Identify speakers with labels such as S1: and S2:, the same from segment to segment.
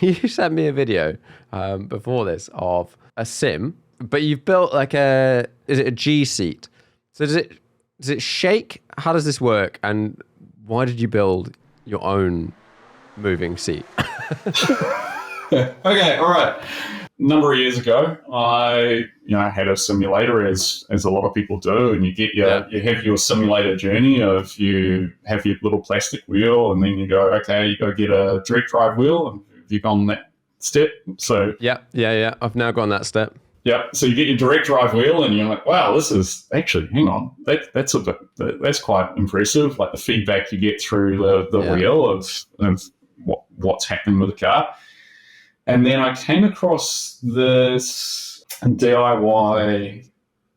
S1: You sent me a video before this of a sim, but you've built like is it a G seat? So does it shake? How does this work? And why did you build your own moving seat?
S2: Okay, all right. A number of years ago, I had a simulator, as a lot of people do, and you have your simulator journey of you have your little plastic wheel, and then you go get a direct drive wheel, and you've gone that step. So
S1: yeah. I've now gone that step.
S2: yeah, so you get your direct drive wheel, and you're like, wow, this is actually, hang on, that's quite impressive. Like the feedback you get through the wheel of what's happening with the car. And then I came across this DIY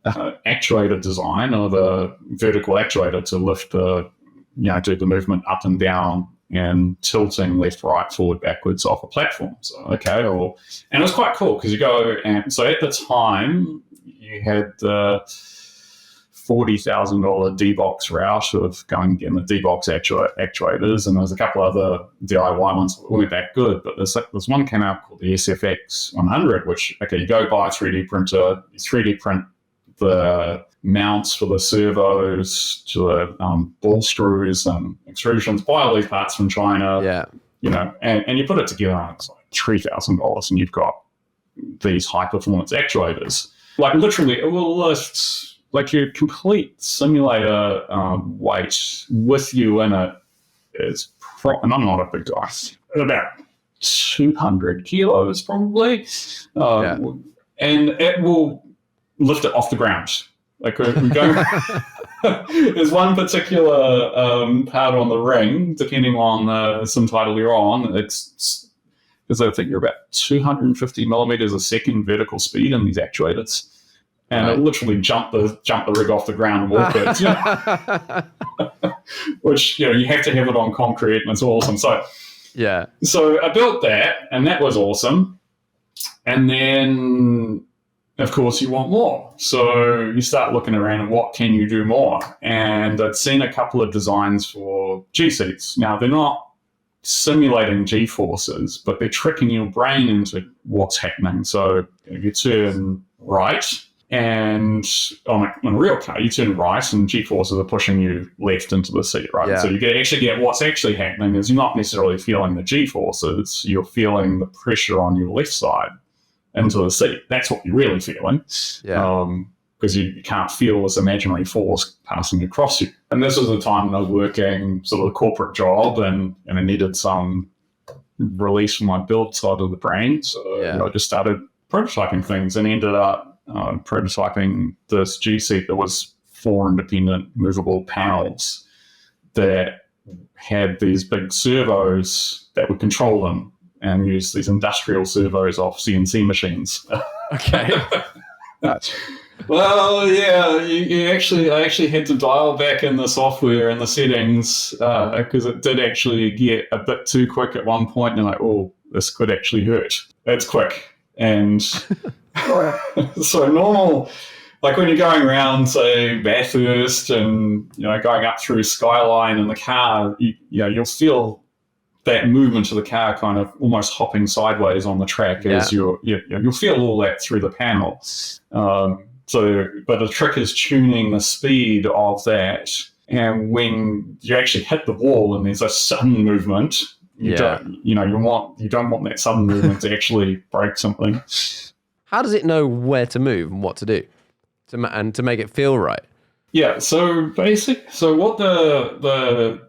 S2: actuator design of a vertical actuator to lift do the movement up and down and tilting left, right, forward, backwards off a platform. So, and it was quite cool because you go, and so at the time you had the $40,000 D-Box route of going and getting the D-Box actuators, and there was a couple other DIY ones that weren't that good, but this one came out called the SFX 100, which, you go buy a 3D printer, you 3D print the mounts for the servos to the ball screws and extrusions, buy all these parts from China, and you put it together, and it's like $3,000, and you've got these high-performance actuators. Like literally, it will lift like your complete simulator weight with you in it is, and I'm not a big guy, about 200 kilos probably, and it will lift it off the ground. Like we go, there's one particular part on the ring, depending on the sim title you're on, it's because I think you're about 250 millimeters a second vertical speed in these actuators. And it literally jumped the rig off the ground and walk it, which you have to have it on concrete, and it's awesome. So I built that, and that was awesome. And then, of course, you want more. So you start looking around and what can you do more? And I'd seen a couple of designs for G seats. Now they're not simulating G forces, but they're tricking your brain into what's happening. So you turn right. And on a real car, you turn right and G-forces are pushing you left into the seat, right? Yeah. So you get what's actually happening is you're not necessarily feeling the G-forces, you're feeling the pressure on your left side into the seat. That's what you're really feeling. Yeah. Because you can't feel this imaginary force passing across you. And this was the time when I was working sort of a corporate job and I needed some release from my build side of the brain. So I just started prototyping things and ended up prototyping this G seat that was 4 independent movable panels that had these big servos that would control them and use these industrial servos off CNC machines.
S1: Okay.
S2: Well, yeah, I actually had to dial back in the software and the settings because it did actually get a bit too quick at one point. And you're like, oh, this could actually hurt. It's quick. And so normal, like when you're going around, say, Bathurst and, going up through Skyline in the car, you'll feel that movement of the car kind of almost hopping sideways on the track as you'll feel all that through the panel. But the trick is tuning the speed of that. And when you actually hit the wall and there's a sudden movement, you don't want that sudden movement to actually break something.
S1: How does it know where to move and what to do to make it feel right?
S2: Yeah, so what the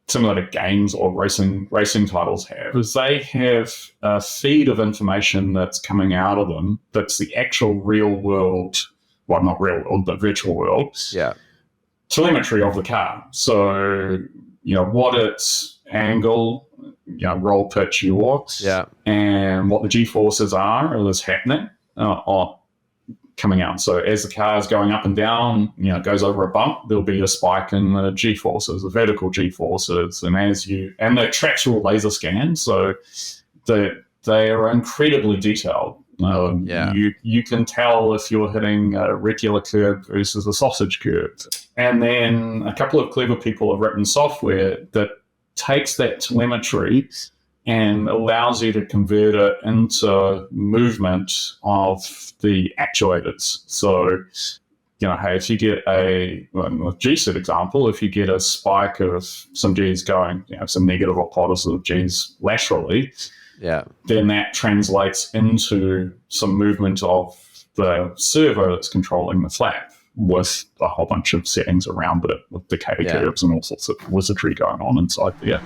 S2: simulator games or racing titles have is they have a feed of information that's coming out of them that's the actual real world, well, not real world, but virtual world.
S1: Yeah.
S2: Telemetry of the car. So, what its angle, roll, pitch, yaw, and what the G-forces are that's happening are coming out. So as the car is going up and down, it goes over a bump, there'll be a spike in the G-forces, the vertical G-forces, and the tracks are all laser scanned, so they are incredibly detailed. You can tell if you're hitting a regular curve versus a sausage curve. And then a couple of clever people have written software that takes that telemetry and allows you to convert it into movement of the actuators. So, hey, if you get a G-suit example, if you get a spike of some G's going, some negative or positive G's laterally, then that translates into some movement of the servo that's controlling the flap with a whole bunch of settings around it, with decay curves and all sorts of wizardry going on inside there.